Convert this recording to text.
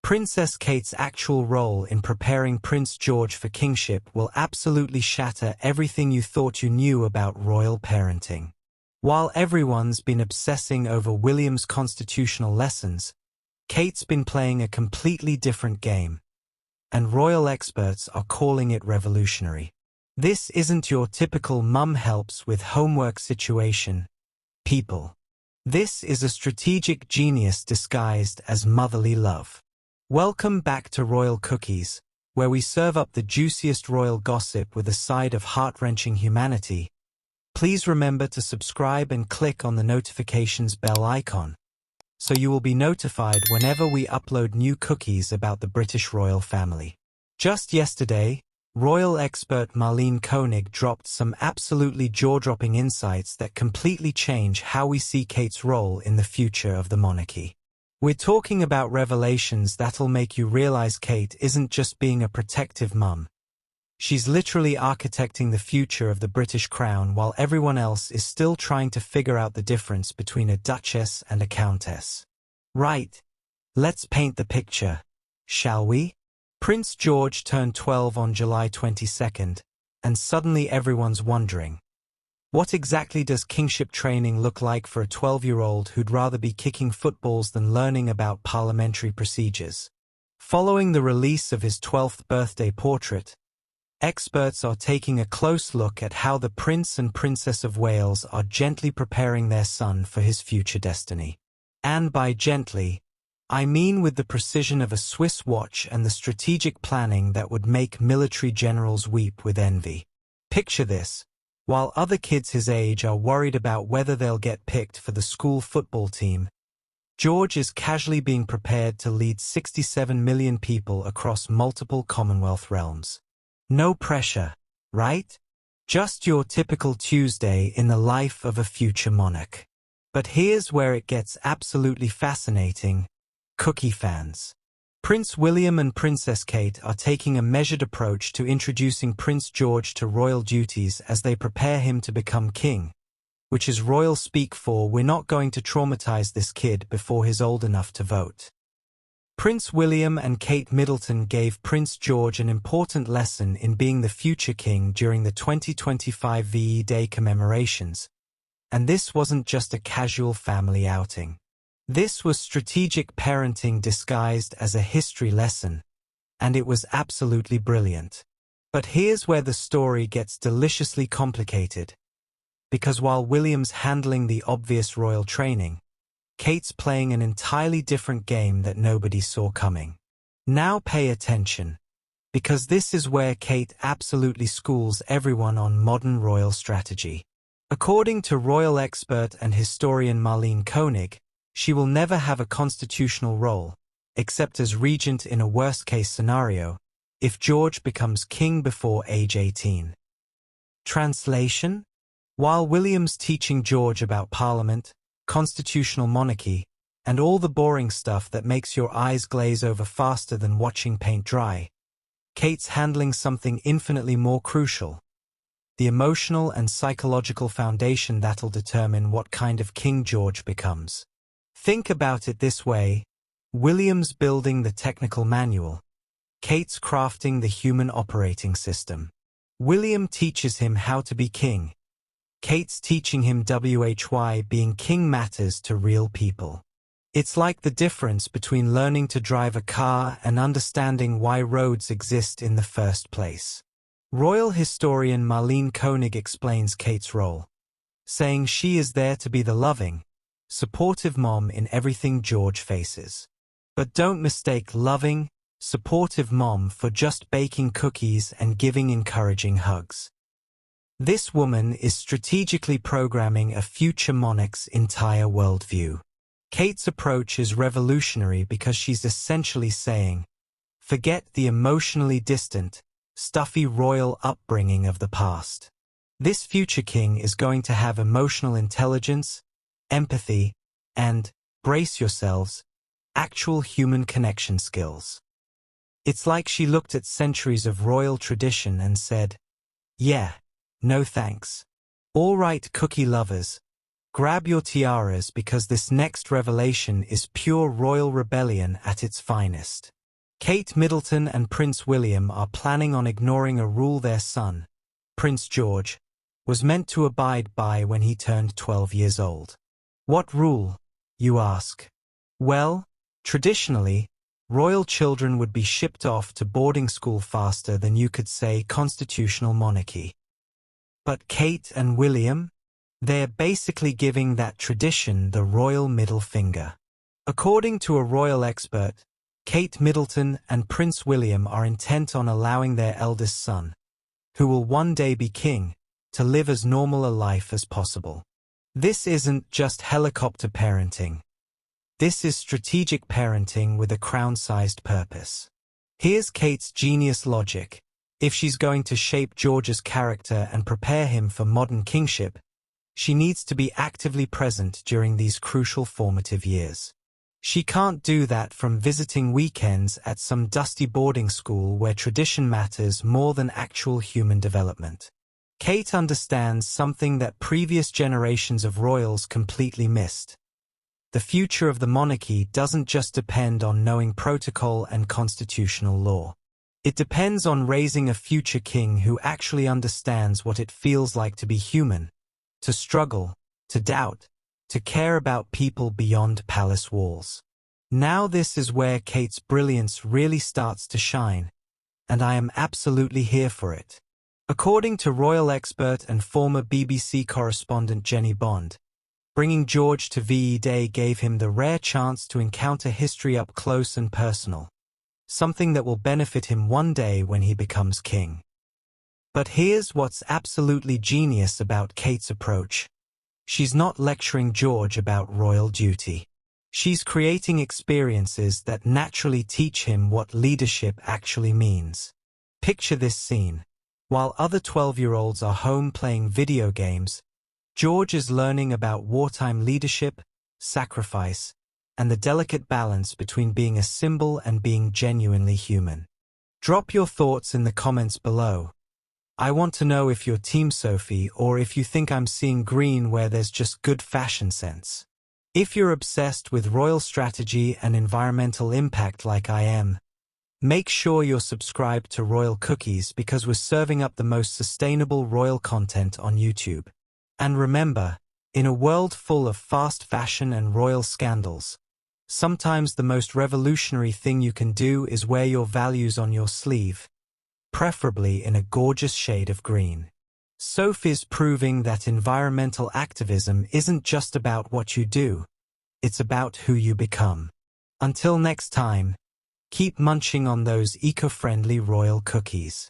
Princess Kate's actual role in preparing Prince George for kingship will absolutely shatter everything you thought you knew about royal parenting. While everyone's been obsessing over William's constitutional lessons, Kate's been playing a completely different game, and royal experts are calling it revolutionary. This isn't your typical mum helps with homework situation, people. This is a strategic genius disguised as motherly love. Welcome back to Royal Cookies, where we serve up the juiciest royal gossip with a side of heart-wrenching humanity. Please remember to subscribe and click on the notifications bell icon, so you will be notified whenever we upload new cookies about the British royal family. Just yesterday, royal expert Marlene Koenig dropped some absolutely jaw-dropping insights that completely change how we see Kate's role in the future of the monarchy. We're talking about revelations that'll make you realize Kate isn't just being a protective mum. She's literally architecting the future of the British crown while everyone else is still trying to figure out the difference between a duchess and a countess. Right. Let's paint the picture, shall we? Prince George turned 12 on July 22nd, and suddenly everyone's wondering, what exactly does kingship training look like for a 12-year-old who'd rather be kicking footballs than learning about parliamentary procedures? Following the release of his 12th birthday portrait, experts are taking a close look at how the Prince and Princess of Wales are gently preparing their son for his future destiny. And by gently, I mean with the precision of a Swiss watch and the strategic planning that would make military generals weep with envy. Picture this. While other kids his age are worried about whether they'll get picked for the school football team, George is casually being prepared to lead 67 million people across multiple Commonwealth realms. No pressure, right? Just your typical Tuesday in the life of a future monarch. But here's where it gets absolutely fascinating, cookie fans. Prince William and Princess Kate are taking a measured approach to introducing Prince George to royal duties as they prepare him to become king, which is royal speak for we're not going to traumatize this kid before he's old enough to vote. Prince William and Kate Middleton gave Prince George an important lesson in being the future king during the 2025 VE Day commemorations, and this wasn't just a casual family outing. This was strategic parenting disguised as a history lesson, and it was absolutely brilliant. But here's where the story gets deliciously complicated, because while William's handling the obvious royal training, Kate's playing an entirely different game that nobody saw coming. Now pay attention, because this is where Kate absolutely schools everyone on modern royal strategy. According to royal expert and historian Marlene Koenig, she will never have a constitutional role, except as regent in a worst-case scenario, if George becomes king before age 18. Translation? While William's teaching George about Parliament, constitutional monarchy, and all the boring stuff that makes your eyes glaze over faster than watching paint dry, Kate's handling something infinitely more crucial: the emotional and psychological foundation that'll determine what kind of King George becomes. Think about it this way: William's building the technical manual, Kate's crafting the human operating system. William teaches him how to be king, Kate's teaching him why being king matters to real people. It's like the difference between learning to drive a car and understanding why roads exist in the first place. Royal historian Marlene Koenig explains Kate's role, saying she is there to be the loving, supportive mom in everything George faces. But don't mistake loving, supportive mom for just baking cookies and giving encouraging hugs. This woman is strategically programming a future monarch's entire worldview. Kate's approach is revolutionary because she's essentially saying, forget the emotionally distant, stuffy royal upbringing of the past. This future king is going to have emotional intelligence, empathy, and, brace yourselves, actual human connection skills. It's like she looked at centuries of royal tradition and said, yeah, no thanks. All right, cookie lovers, grab your tiaras because this next revelation is pure royal rebellion at its finest. Kate Middleton and Prince William are planning on ignoring a rule their son, Prince George, was meant to abide by when he turned 12 years old. What rule, you ask? Well, traditionally, royal children would be shipped off to boarding school faster than you could say constitutional monarchy. But Kate and William? They're basically giving that tradition the royal middle finger. According to a royal expert, Kate Middleton and Prince William are intent on allowing their eldest son, who will one day be king, to live as normal a life as possible. This isn't just helicopter parenting. This is strategic parenting with a crown-sized purpose. Here's Kate's genius logic. If she's going to shape George's character and prepare him for modern kingship, she needs to be actively present during these crucial formative years. She can't do that from visiting weekends at some dusty boarding school where tradition matters more than actual human development. Kate understands something that previous generations of royals completely missed. The future of the monarchy doesn't just depend on knowing protocol and constitutional law. It depends on raising a future king who actually understands what it feels like to be human, to struggle, to doubt, to care about people beyond palace walls. Now this is where Kate's brilliance really starts to shine, and I am absolutely here for it. According to royal expert and former BBC correspondent Jenny Bond, bringing George to VE Day gave him the rare chance to encounter history up close and personal, something that will benefit him one day when he becomes king. But here's what's absolutely genius about Kate's approach. She's not lecturing George about royal duty. She's creating experiences that naturally teach him what leadership actually means. Picture this scene. While other 12-year-olds are home playing video games, George is learning about wartime leadership, sacrifice, and the delicate balance between being a symbol and being genuinely human. Drop your thoughts in the comments below. I want to know if you're Team Sophie or if you think I'm seeing green where there's just good fashion sense. If you're obsessed with royal strategy and environmental impact like I am, make sure you're subscribed to Royal Cookies because we're serving up the most sustainable royal content on YouTube. And remember, in a world full of fast fashion and royal scandals, sometimes the most revolutionary thing you can do is wear your values on your sleeve, preferably in a gorgeous shade of green. Sophie's proving that environmental activism isn't just about what you do, it's about who you become. Until next time, keep munching on those eco-friendly royal cookies.